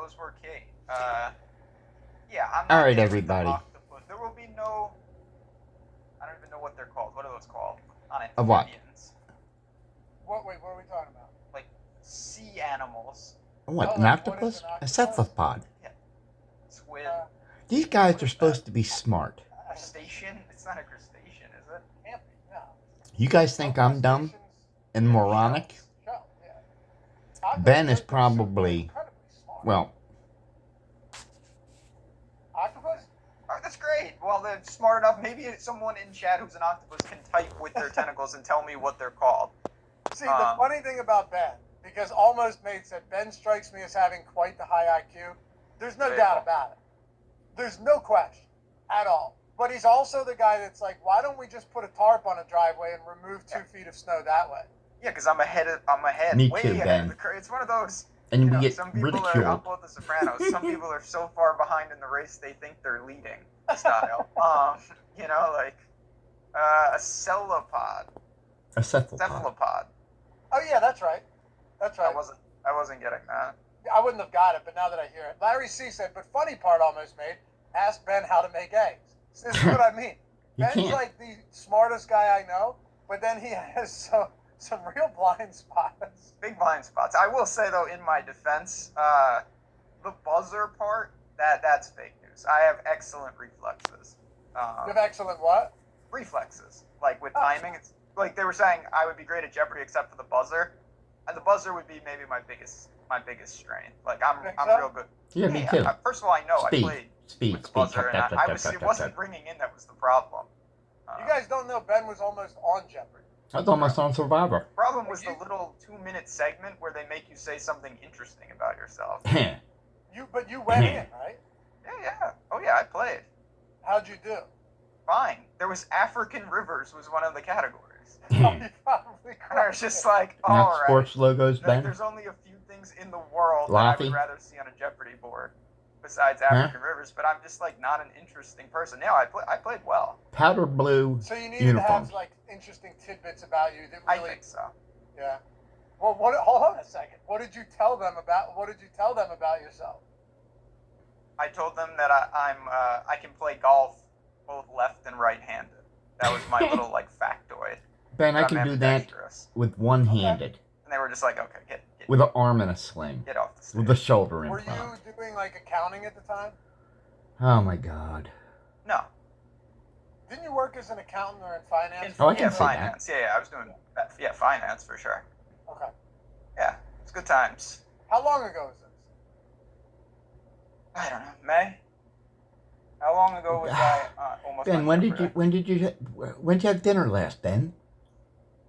those were key. Yeah, I'm All not right, getting everybody. the octopus. There will be no. I don't even know what they're called. What are those called? On A what? amphibians. Wait, what are we talking about? Like sea animals. What, Oh, an like, what is octopus? an A octopus? cephalopod. Squid. These guys What are is supposed that? to be smart. Crustacean? It's not a crustacean, is it? Can't be, no. You guys think I'm dumb Crustaceans and are moronic? Shell, yeah. Ben is They're probably, incredibly smart. well, Octopus? Oh, that's great. Well, they're smart enough. Maybe someone in chat who's an octopus can type with their tentacles and tell me what they're called. See, the funny thing about Ben, because Almost Mate said Ben strikes me as having quite the high IQ. There's no doubt about it. There's no question at all. But he's also the guy that's like, why don't we just put a tarp on a driveway and remove 2 feet of snow that way? Yeah, because I'm ahead. Me way too, ahead Ben. of the curve. It's one of those. and we get some people ridiculed. are. I'll quote The Sopranos. Some people are so far behind in the race they think they're leading. Style. Like a cephalopod. A cephalopod. Cephalopod. Oh, yeah, that's right. That's right. I wasn't getting that. I wouldn't have got it, but now that I hear it. Larry C. said, but funny part Almost Made, ask Ben how to make eggs. This is what I mean. Ben's can't. like the smartest guy I know, but then he has some real blind spots. Big blind spots. I will say, though, in my defense, the buzzer part, that's fake news. I have excellent reflexes. You have excellent what? Reflexes. Like, with timing, it's like they were saying I would be great at Jeopardy except for the buzzer. And the buzzer would be maybe my biggest strength. Like, I'm real good. Yeah, me too. First of all, I know Speed. I played Speed. with the buzzer, and it wasn't ringing in that was the problem. You guys don't know Ben was almost on Jeopardy. I was almost on Survivor. The problem was the little 2-minute segment where they make you say something interesting about yourself. But you went in, right? Yeah. Oh, yeah, I played. How'd you do? Fine. There was African Rivers was one of the categories. You probably And I was just like, all Not right. sports logos, Ben. There's only a few things in the world that I Laffy? would rather see on a Jeopardy board besides African Rivers, but I'm just like not an interesting person. No, I played well. Powder blue So you needed uniforms. to have like interesting tidbits about you that really. I think so. Yeah. Well, hold on a second. What did you tell them about yourself? I told them that I can play golf both left and right-handed. That was my little like factoid. Ben, I I'm can do that ambidextrous. with one-handed. And they were just like, okay, get With an arm in a sling. get off the stage. With a shoulder Were implant. you doing like accounting at the time? Oh my God. No. Didn't you work as an accountant or in finance? Oh, I can say finance. Yeah, I was doing finance for sure. Okay. Yeah, it's good times. How long ago was this? I don't know, May. How long ago was I almost? Ben, on when Jeopardy? did you have dinner last, Ben?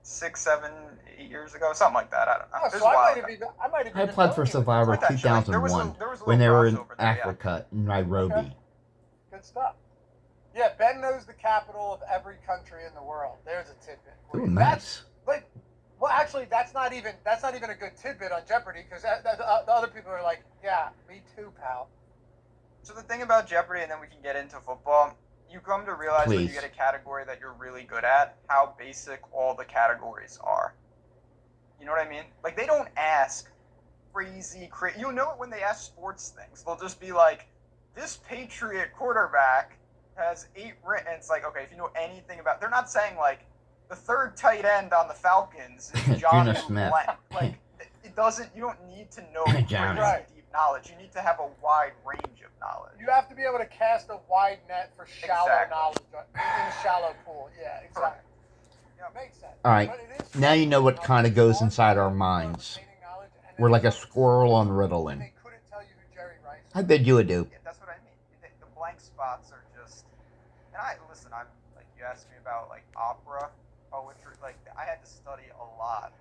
6, 7, 8 years ago, something like that. I don't know. Oh, It was so a while I ago. might have I applied for Survivor Actually, there was a 2001 little when they were in crossover there, yeah. Africa, in Nairobi. Okay. Good stuff. Yeah, Ben knows the capital of every country in the world. There's a tidbit. for Ooh, you. nice. Well, actually, that's not even a good tidbit on Jeopardy because the other people are like, yeah, me too, pal. So the thing about Jeopardy, and then we can get into football, you come to realize when you Please. get a category that you're really good at, how basic all the categories are. You know what I mean? Like, they don't ask crazy. You know it when they ask sports things. They'll just be like, this Patriot quarterback has 8 and it's like, okay, if you know anything about... They're not saying, like, the third tight end on the Falcons is John Geno Smith. Blank. Like, it doesn't... You don't need to know Johnny. crazy deep knowledge. You need to have a wide range of knowledge. You have to be able to cast a wide net for shallow Exactly. knowledge in a shallow pool. Yeah, exactly. Yeah, makes sense. All right, But it is now you know what kind of goes inside our minds. We're like a squirrel on Ritalin. They couldn't tell you who Jerry Rice I bid you adieu. Yeah, that's what I mean. The blank spots are just... And I'm like, you asked me about, like, opera, poetry. Like, I had to study a lot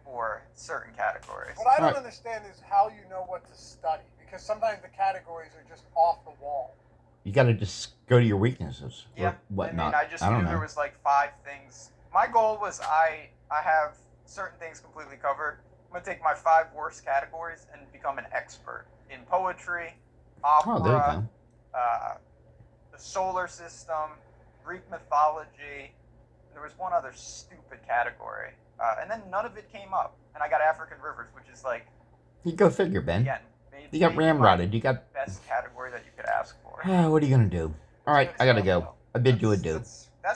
for certain categories. What I don't Alright. understand is how you know what to study, because sometimes the categories are just off the wall. You got to just go to your weaknesses Yeah, or whatnot. I mean, I just don't knew know. there was, like, 5 things. My goal was I have certain things completely covered. I'm going to take my 5 worst categories and become an expert in poetry, opera, Oh, there you go. the solar system, Greek mythology. There was one other stupid category. And then none of it came up. And I got African Rivers, which is like, You go figure, Ben. again, made You got maybe ramrodded. my You got. best category that you could ask for. What are you gonna do? All right, I gotta go. I bid you adieu.